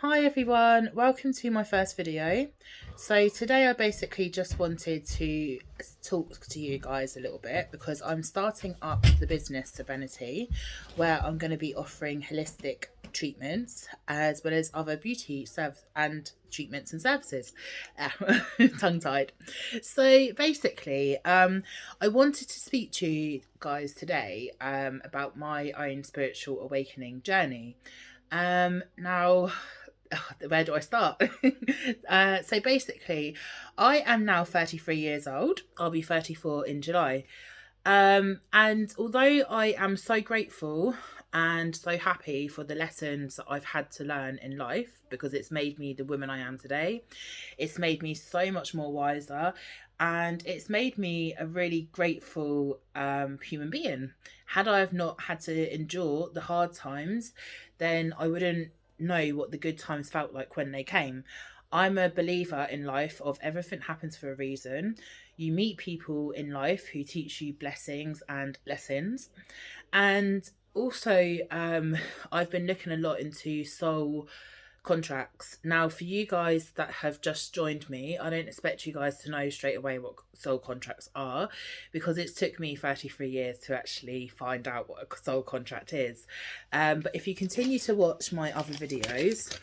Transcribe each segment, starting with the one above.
Hi everyone, welcome to my first video. So today I basically just wanted to talk to you guys a little bit because I'm starting up the business Serenity, where I'm going to be offering holistic treatments as well as other beauty service and treatments and services. Tongue tied. So basically, I wanted to speak to you guys today about my own spiritual awakening journey. Now, where do I start? So basically, I am now 33 years old. I'll be 34 in July. And although I am so grateful and so happy for the lessons that I've had to learn in life, because it's made me the woman I am today, it's made me so much more wiser, and it's made me a really grateful human being. Had I have not had to endure the hard times, then I wouldn't know what the good times felt like when they came. I'm a believer in life of everything happens for a reason. You meet people in life who teach you blessings and lessons. And also, I've been looking a lot into soul contracts. Now, for you guys that have just joined me, I don't expect you guys to know straight away what soul contracts are, because it's took me 33 years to actually find out what a soul contract is. But if you continue to watch my other videos,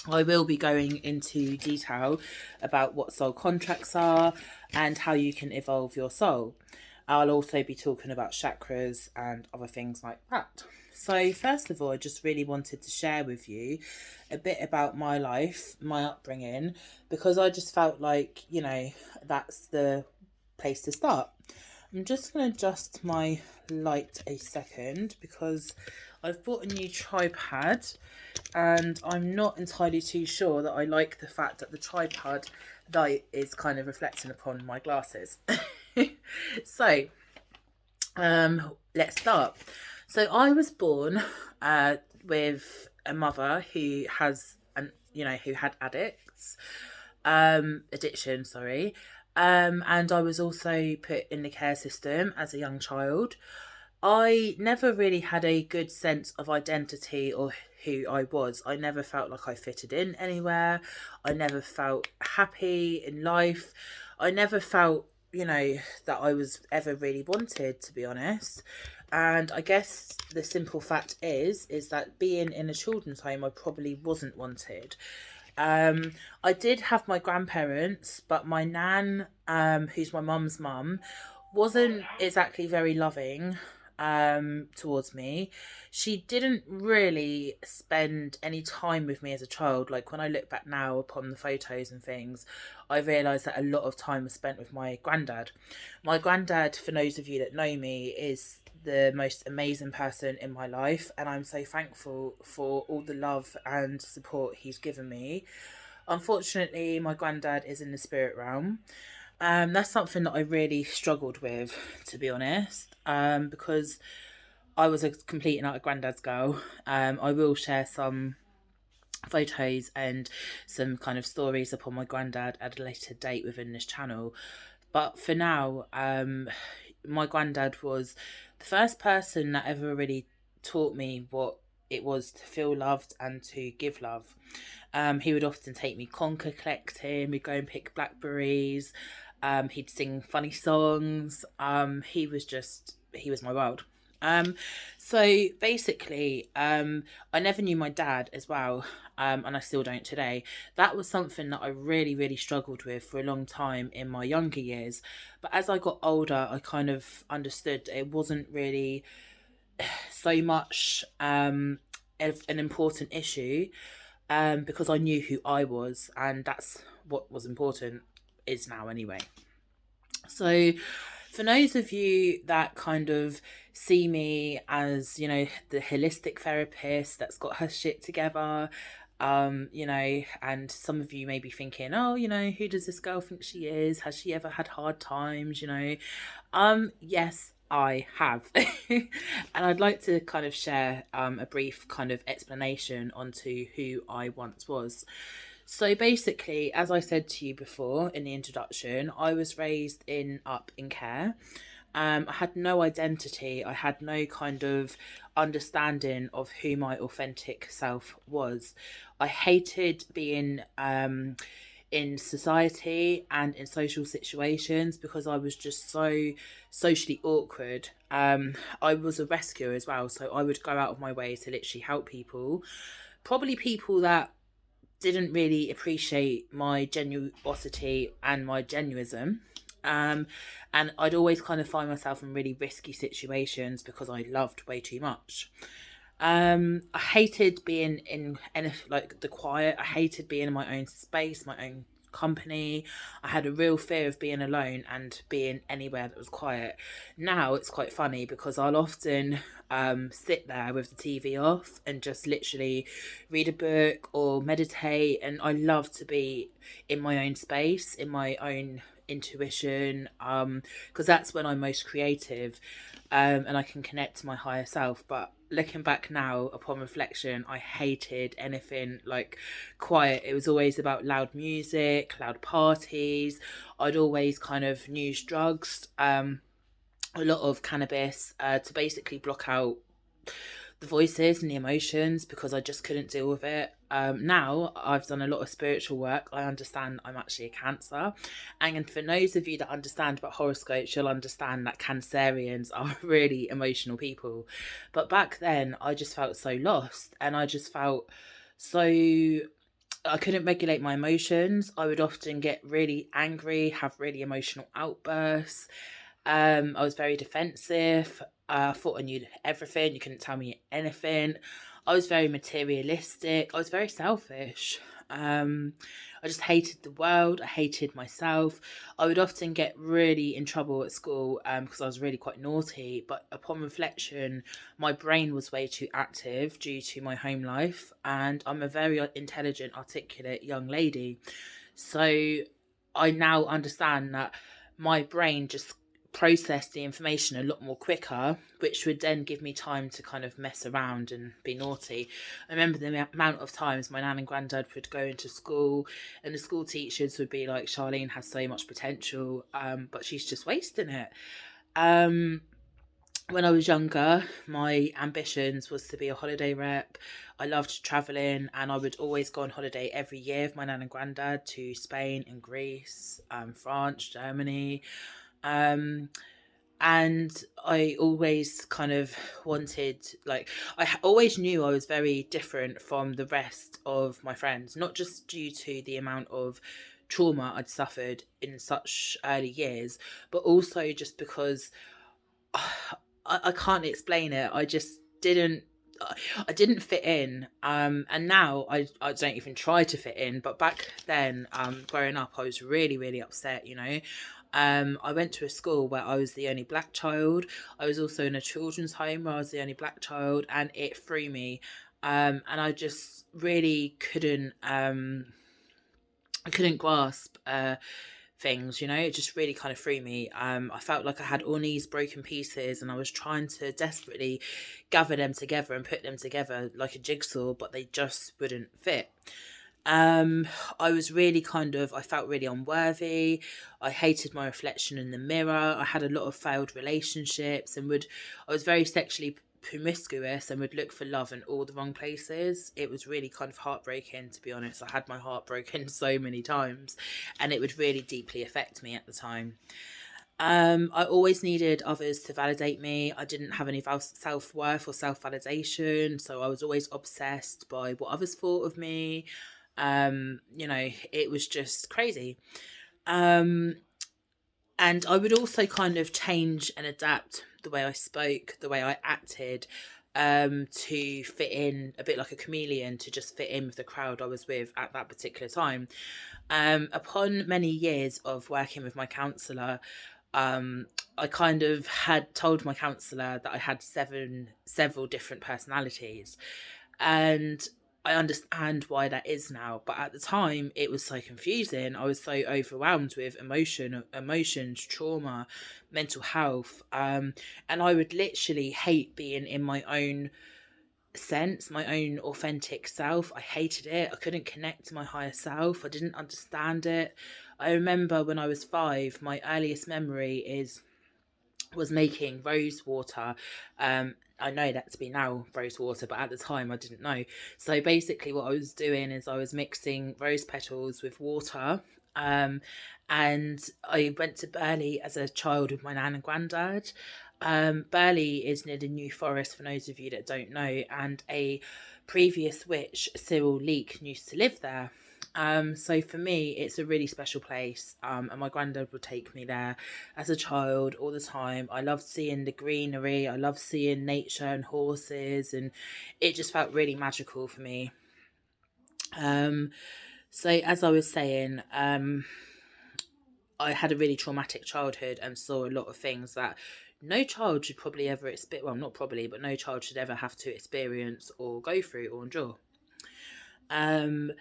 I will be going into detail about what soul contracts are and how you can evolve your soul. I'll also be talking about chakras and other things like that. So first of all, I just really wanted to share with you a bit about my life, my upbringing, because I just felt like, that's the place to start. I'm just going to adjust my light a second because I've bought a new tripod and I'm not entirely too sure that I like the fact that the tripod light is kind of reflecting upon my glasses. So, let's start. So I was born with a mother who who had addiction, sorry. And I was also put in the care system as a young child. I never really had a good sense of identity or who I was. I never felt like I fitted in anywhere. I never felt happy in life. I never felt, that I was ever really wanted, to be honest. And I guess the simple fact is that being in a children's home, I probably wasn't wanted. I did have my grandparents, but my nan, who's my mum's mum, wasn't exactly very loving towards me. She didn't really spend any time with me as a child. Like, when I look back now upon the photos and things, I realise that a lot of time was spent with my granddad. My granddad, for those of you that know me, is the most amazing person in my life, and I'm so thankful for all the love and support he's given me. Unfortunately, my granddad is in the spirit realm. That's something that I really struggled with, to be honest, because I was a complete and utter granddad's girl. I will share some photos and some kind of stories upon my granddad at a later date within this channel. But for now, my granddad was the first person that ever really taught me what it was to feel loved and to give love. He would often take me conker collecting. We'd go and pick blackberries. He'd sing funny songs. He was my world. So basically, I never knew my dad as well, and I still don't today. That was something that I really, really struggled with for a long time in my younger years. But as I got older, I kind of understood it wasn't really so much an important issue, because I knew who I was, and that's what was important, is now anyway. So for those of you that kind of see me as, the holistic therapist that's got her shit together, and some of you may be thinking, oh, who does this girl think she is? Has she ever had hard times? Yes, I have. And I'd like to kind of share a brief kind of explanation onto who I once was. So basically, as I said to you before in the introduction, I was raised up in care. I had no identity. I had no kind of understanding of who my authentic self was. I hated being in society and in social situations because I was just so socially awkward. I was a rescuer as well, so I would go out of my way to literally help people, probably people that didn't really appreciate my genuosity and my genuism. Um, and I'd always kind of find myself in really risky situations because I loved way too much. I hated being in any like the quiet. I hated being in my own space, my own company. I had a real fear of being alone and being anywhere that was quiet. Now it's quite funny because I'll often sit there with the TV off and just literally read a book or meditate. And I love to be in my own space, in my own intuition, because that's when I'm most creative, and I can connect to my higher self. But looking back now upon reflection, I hated anything like quiet. It was always about loud music, loud parties. I'd always kind of use drugs, a lot of cannabis, to basically block out the voices and the emotions because I just couldn't deal with it. Now I've done a lot of spiritual work. I understand I'm actually a Cancer. And for those of you that understand about horoscopes, you'll understand that Cancerians are really emotional people. But back then, I just felt so lost and I just felt so. I couldn't regulate my emotions. I would often get really angry, have really emotional outbursts. I was very defensive. I thought I knew everything. You couldn't tell me anything. I was very materialistic. I was very selfish. Um, I just hated the world. I hated myself. I would often get really in trouble at school because I was really quite naughty. But upon reflection, my brain was way too active due to my home life. And I'm a very intelligent, articulate young lady. So I now understand that my brain just process the information a lot more quicker, which would then give me time to kind of mess around and be naughty. I remember the amount of times my nan and granddad would go into school and the school teachers would be like, Charlene has so much potential, but she's just wasting it. Um, when I was younger, my ambitions was to be a holiday rep. I loved traveling and I would always go on holiday every year with my nan and granddad to Spain and Greece, France, Germany. Um, and I always kind of wanted, like, always knew I was very different from the rest of my friends, not just due to the amount of trauma I'd suffered in such early years, but also just because I can't explain it. I just didn't. I didn't fit in, and now I don't even try to fit in. But back then, growing up, I was really really upset. I went to a school where I was the only black child. I was also in a children's home where I was the only black child, and it threw me. And I just really couldn't. I couldn't grasp things, it just really kind of threw me. I felt like I had all these broken pieces and I was trying to desperately gather them together and put them together like a jigsaw, but they just wouldn't fit. I was really I felt really unworthy. I hated my reflection in the mirror. I had a lot of failed relationships and I was very sexually promiscuous and would look for love in all the wrong places. It was really kind of heartbreaking, to be honest. I had my heart broken so many times and it would really deeply affect me at the time. I always needed others to validate me. I didn't have any self-worth or self-validation, so I was always obsessed by what others thought of me. It was just crazy. Um, and I would also kind of change and adapt the way I spoke, the way I acted, to fit in a bit like a chameleon, to just fit in with the crowd I was with at that particular time. Upon many years of working with my counsellor, I kind of had told my counsellor that I had several different personalities. And I understand why that is now, but at the time it was so confusing. I was so overwhelmed with emotions, trauma, mental health, and I would literally hate being in my own sense, my own authentic self. I hated it. I couldn't connect to my higher self. I didn't understand it. I remember when I was 5, my earliest memory is was making rose water. I know that to be now rose water, but at the time I didn't know. So basically, what I was doing is I was mixing rose petals with water. Um, and I went to Burley as a child with my nan and granddad. Burley is near the New Forest, for those of you that don't know, and a previous witch, Cyril Leek, used to live there. So for me, it's a really special place. And my granddad would take me there as a child all the time. I loved seeing the greenery. I loved seeing nature and horses, and it just felt really magical for me. Um, so as I was saying, I had a really traumatic childhood and saw a lot of things that no child should probably ever experience. Well, not probably, but no child should ever have to experience or go through or endure. Um,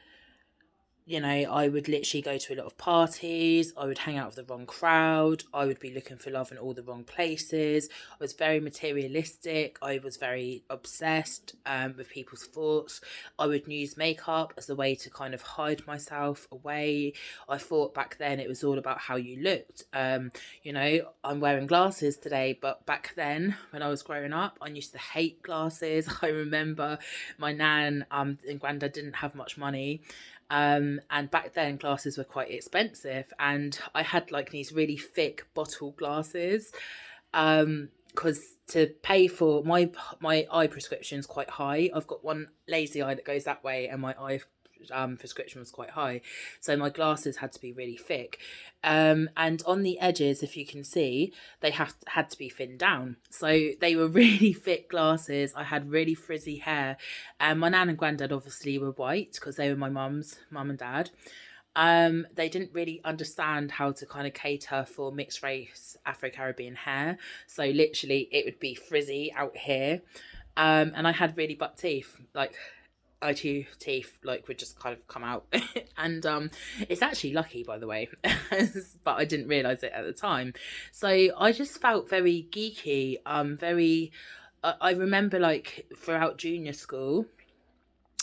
I would literally go to a lot of parties. I would hang out with the wrong crowd. I would be looking for love in all the wrong places. I was very materialistic. I was very obsessed with people's thoughts. I would use makeup as a way to kind of hide myself away. I thought back then it was all about how you looked. I'm wearing glasses today, but back then when I was growing up, I used to hate glasses. I remember my nan and granddad didn't have much money. And back then glasses were quite expensive, and I had like these really thick bottle glasses, because to pay for my eye prescription is quite high. I've got one lazy eye that goes that way, and my eye prescription was quite high, so my glasses had to be really thick. And on the edges, if you can see, they had to be thinned down, so they were really thick glasses. I had really frizzy hair, and my nan and granddad obviously were white because they were my mum and dad. They didn't really understand how to kind of cater for mixed race Afro-Caribbean hair, so literally it would be frizzy out here. And I had really buck teeth, like eye teeth, like would just kind of come out. And it's actually lucky, by the way, but I didn't realize it at the time. So I just felt very geeky. Very I remember, like, throughout junior school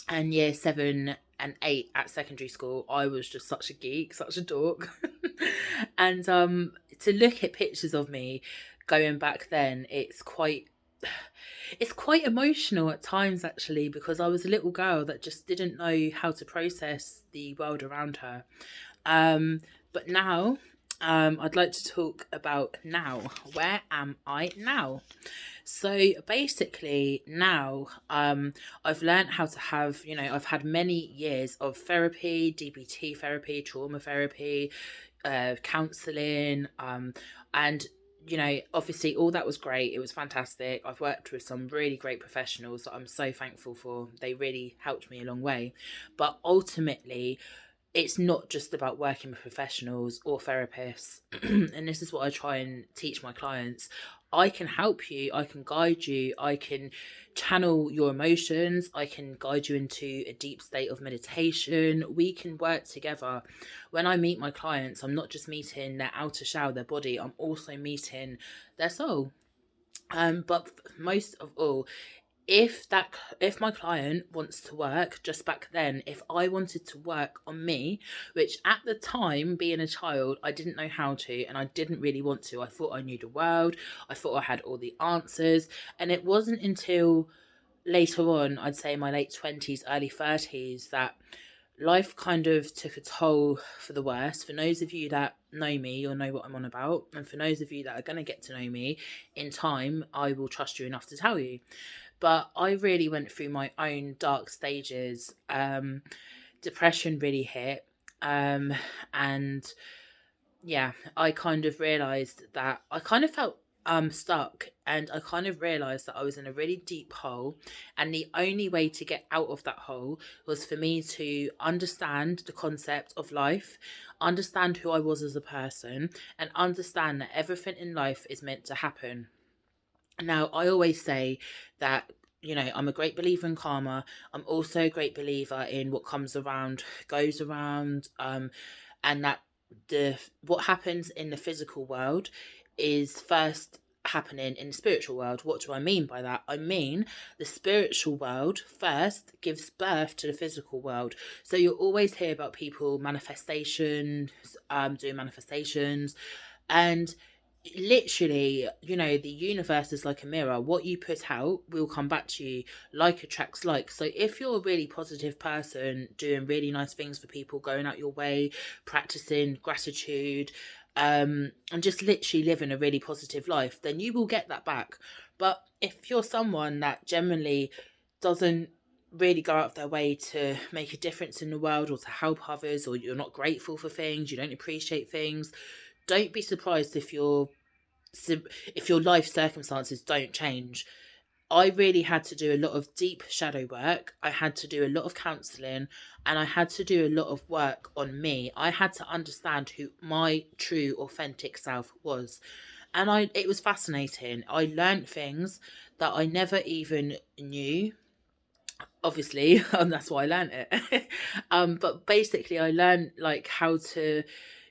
and year 7 and 8 at secondary school, I was just such a geek, such a dork. And to look at pictures of me going back then, it's quite emotional at times, actually, because I was a little girl that just didn't know how to process the world around her. But now, I'd like to talk about now. Where am I now? So basically, now, I've learned how to have, I've had many years of therapy, DBT therapy, trauma therapy, counselling, and obviously all that was great. It was fantastic. I've worked with some really great professionals that I'm so thankful for. They really helped me a long way. But ultimately, it's not just about working with professionals or therapists. And this is what I try and teach my clients. I can help you, I can guide you, I can channel your emotions, I can guide you into a deep state of meditation. We can work together. When I meet my clients, I'm not just meeting their outer shell, their body, I'm also meeting their soul. But most of all, if my client wants to work, just back then, if I wanted to work on me, which at the time, being a child, I didn't know how to, and I didn't really want to. I thought I knew the world, I thought I had all the answers, and it wasn't until later on, I'd say my late 20s, early 30s, that life kind of took a toll for the worse. For those of you that know me, you'll know what I'm on about. And for those of you that are going to get to know me in time, I will trust you enough to tell you. But I really went through my own dark stages. Depression really hit. And yeah, I kind of realised that I kind of felt stuck, and I kind of realised that I was in a really deep hole, and the only way to get out of that hole was for me to understand the concept of life, understand who I was as a person, and understand that everything in life is meant to happen. Now, I always say that, I'm a great believer in karma. I'm also a great believer in what comes around goes around, and that what happens in the physical world is first happening in the spiritual world. What do I mean by that? I mean the spiritual world first gives birth to the physical world. So you'll always hear about people doing manifestations, and literally, the universe is like a mirror. What you put out will come back to you. Like attracts like. So if you're a really positive person, doing really nice things for people, going out your way, practicing gratitude, and just literally living a really positive life, then you will get that back. But if you're someone that generally doesn't really go out of their way to make a difference in the world or to help others, or you're not grateful for things, you don't appreciate things, don't be surprised if your life circumstances don't change. I really had to do a lot of deep shadow work. I had to do a lot of counseling, and I had to do a lot of work on me. I had to understand who my true authentic self was. And it was fascinating. I learned things that I never even knew, obviously, and that's why I learned it. But basically I learned like how to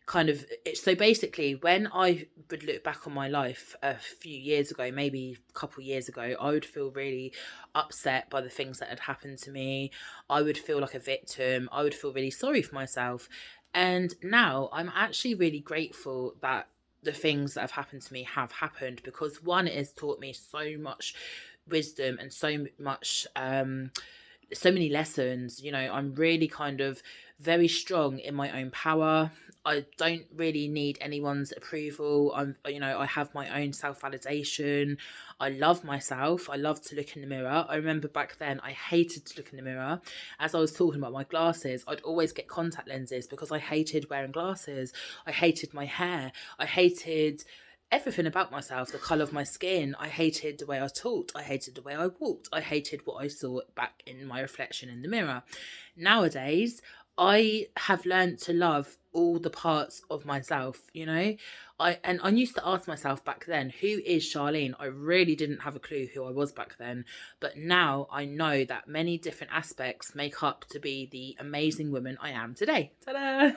kind of, so basically when I would look back on my life a few years ago, maybe a couple years ago, I would feel really upset by the things that had happened to me. I would feel like a victim. I would feel really sorry for myself. And now I'm actually really grateful that the things that have happened to me have happened, because one, it has taught me so much wisdom and so many lessons. I'm really kind of very strong in my own power. I don't really need anyone's approval. I have my own self-validation. I love myself. I love to look in the mirror. I remember back then I hated to look in the mirror. As I was talking about my glasses, I'd always get contact lenses because I hated wearing glasses. I hated my hair. I hated everything about myself, the colour of my skin. I hated the way I talked. I hated the way I walked. I hated what I saw back in my reflection in the mirror. Nowadays, I have learned to love all the parts of myself. I used to ask myself back then, who is Charlene? I really didn't have a clue who I was back then, but now I know that many different aspects make up to be the amazing woman I am today. Ta-da!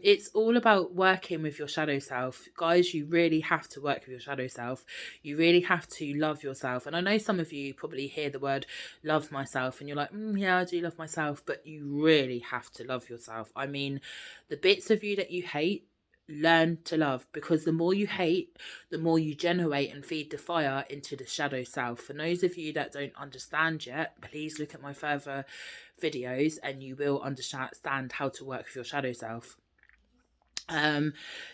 It's all about working with your shadow self. Guys, you really have to work with your shadow self. You really have to love yourself. And I know some of you probably hear the word love myself and you're like, yeah, I do love myself, but you really have to love yourself. I mean, the bits of you that you hate, learn to love, because the more you hate, the more you generate and feed the fire into the shadow self. For those of you that don't understand yet, please look at my further videos and you will understand how to work with your shadow self.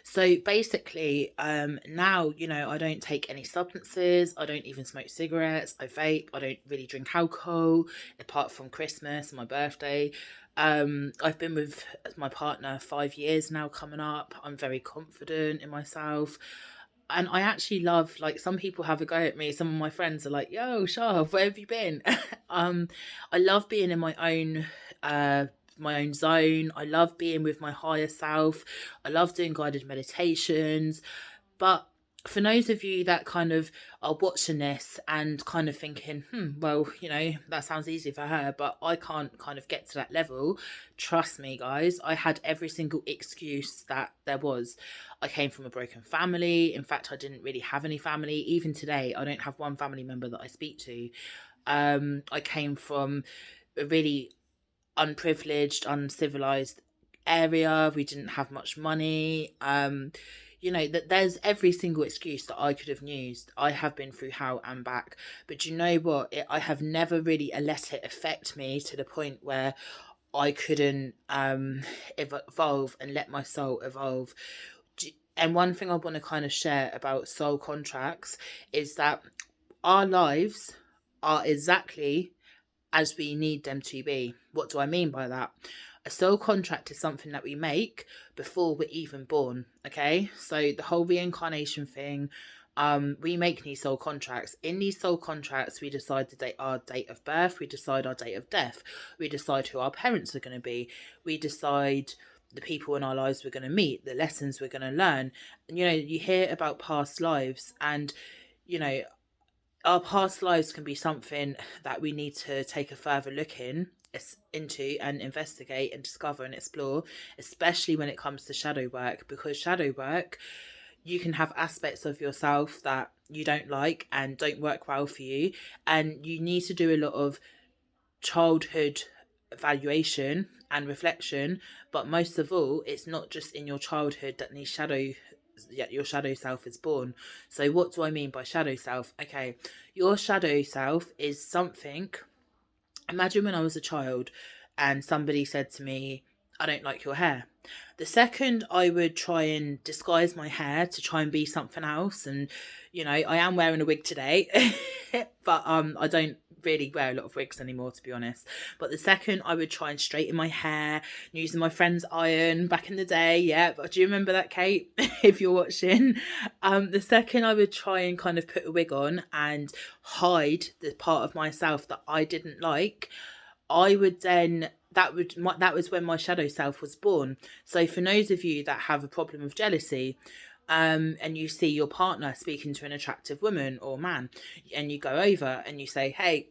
So basically, now, I don't take any substances. I don't even smoke cigarettes. I vape. I don't really drink alcohol apart from Christmas and my birthday. I've been with my partner 5 years now coming up. I'm very confident in myself. And I actually love, like, some people have a go at me. Some of my friends are like, yo, Shav, where have you been? I love being in my own zone. I love being with my higher self. I love doing guided meditations. But for those of you that kind of are watching this and kind of thinking, well, that sounds easy for her, but I can't kind of get to that level. Trust me, guys, I had every single excuse that there was. I came from a broken family. In fact, I didn't really have any family. Even today, I don't have one family member that I speak to. I came from a really unprivileged, uncivilized area. We didn't have much money. That there's every single excuse that I could have used. I have been through hell and back, but you know what? I have never really let it affect me to the point where I couldn't evolve and let my soul evolve. And one thing I want to kind of share about soul contracts is that our lives are exactly as we need them to be. What do I mean by that? A soul contract is something that we make before we're even born. Okay, so the whole reincarnation thing, we make these soul contracts. In these soul contracts, we decide our date of birth, we decide our date of death, we decide who our parents are going to be, we decide the people in our lives we're going to meet, the lessons we're going to learn. And you hear about past lives, and our past lives can be something that we need to take a further look into and investigate and discover and explore, especially when it comes to shadow work, because shadow work, you can have aspects of yourself that you don't like and don't work well for you, and you need to do a lot of childhood evaluation and reflection. But most of all, it's not just in your childhood that these shadow your shadow self is born. So what do I mean by shadow self? Okay, your shadow self is something. Imagine when I was a child and somebody said to me, I don't like your hair. The second I would try and disguise my hair to try and be something else, and I am wearing a wig today, but I don't really wear a lot of wigs anymore, to be honest. But the second I would try and straighten my hair using my friend's iron back in the day, yeah, but do you remember that, Kate? If you're watching, the second I would try and kind of put a wig on and hide the part of myself that I didn't like, I would then that was when my shadow self was born. So for those of you that have a problem with jealousy, and you see your partner speaking to an attractive woman or man, and you go over and you say, hey,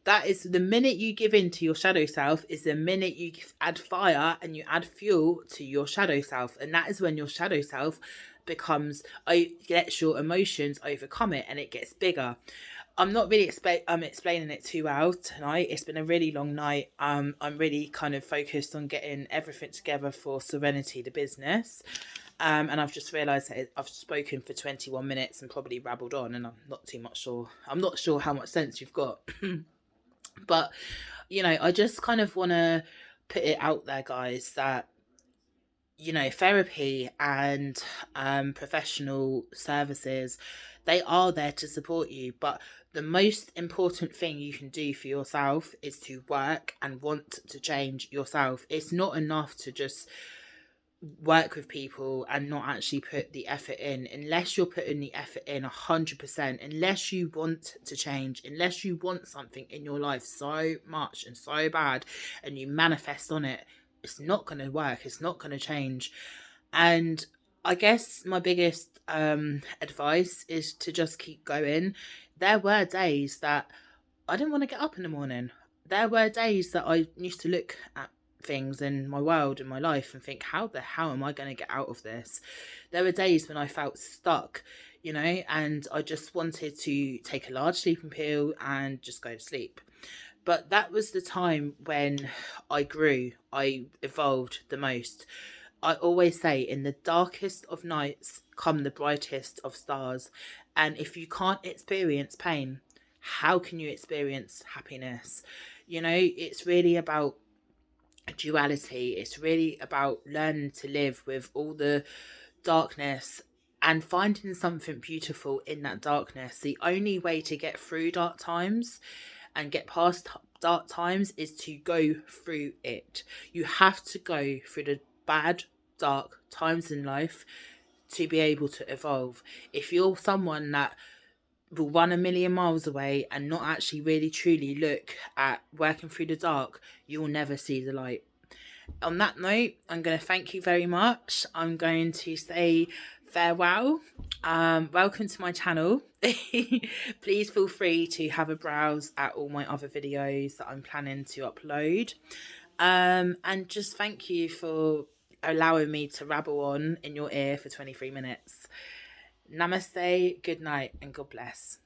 that is the minute you give in to your shadow self, is the minute you add fire and you add fuel to your shadow self. And that is when your shadow self lets your emotions overcome it, and it gets bigger. I'm not really explaining it too well tonight. It's been a really long night. I'm really kind of focused on getting everything together for Serenity, the business. And I've just realised that I've spoken for 21 minutes and probably rabbled on, and I'm not sure how much sense you've got. But, I just kind of want to put it out there, guys, that therapy and professional services, they are there to support you, but the most important thing you can do for yourself is to work and want to change yourself. It's not enough to just work with people and not actually put the effort in. Unless you're putting the effort in 100%, unless you want to change, unless you want something in your life so much and so bad and you manifest on it, it's not going to work. It's not going to change. And I guess my biggest advice is to just keep going. There were days that I didn't want to get up in the morning. There were days that I used to look at things in my world, in my life, and think, how the hell am I going to get out of this? There were days when I felt stuck, and I just wanted to take a large sleeping pill and just go to sleep. But that was the time when I grew, I evolved the most. I always say, in the darkest of nights come the brightest of stars. And if you can't experience pain, how can you experience happiness? It's really about duality. It's really about learning to live with all the darkness and finding something beautiful in that darkness. The only way to get through dark times and get past dark times is to go through it. You have to go through the bad, dark times in life to be able to evolve. If you're someone that will run a million miles away and not actually really truly look at working through the dark, you will never see the light. On that note, I'm going to thank you very much. I'm going to say farewell. Welcome to my channel. Please feel free to have a browse at all my other videos that I'm planning to upload. And just thank you for allowing me to rabble on in your ear for 23 minutes. Namaste, good night, and God bless.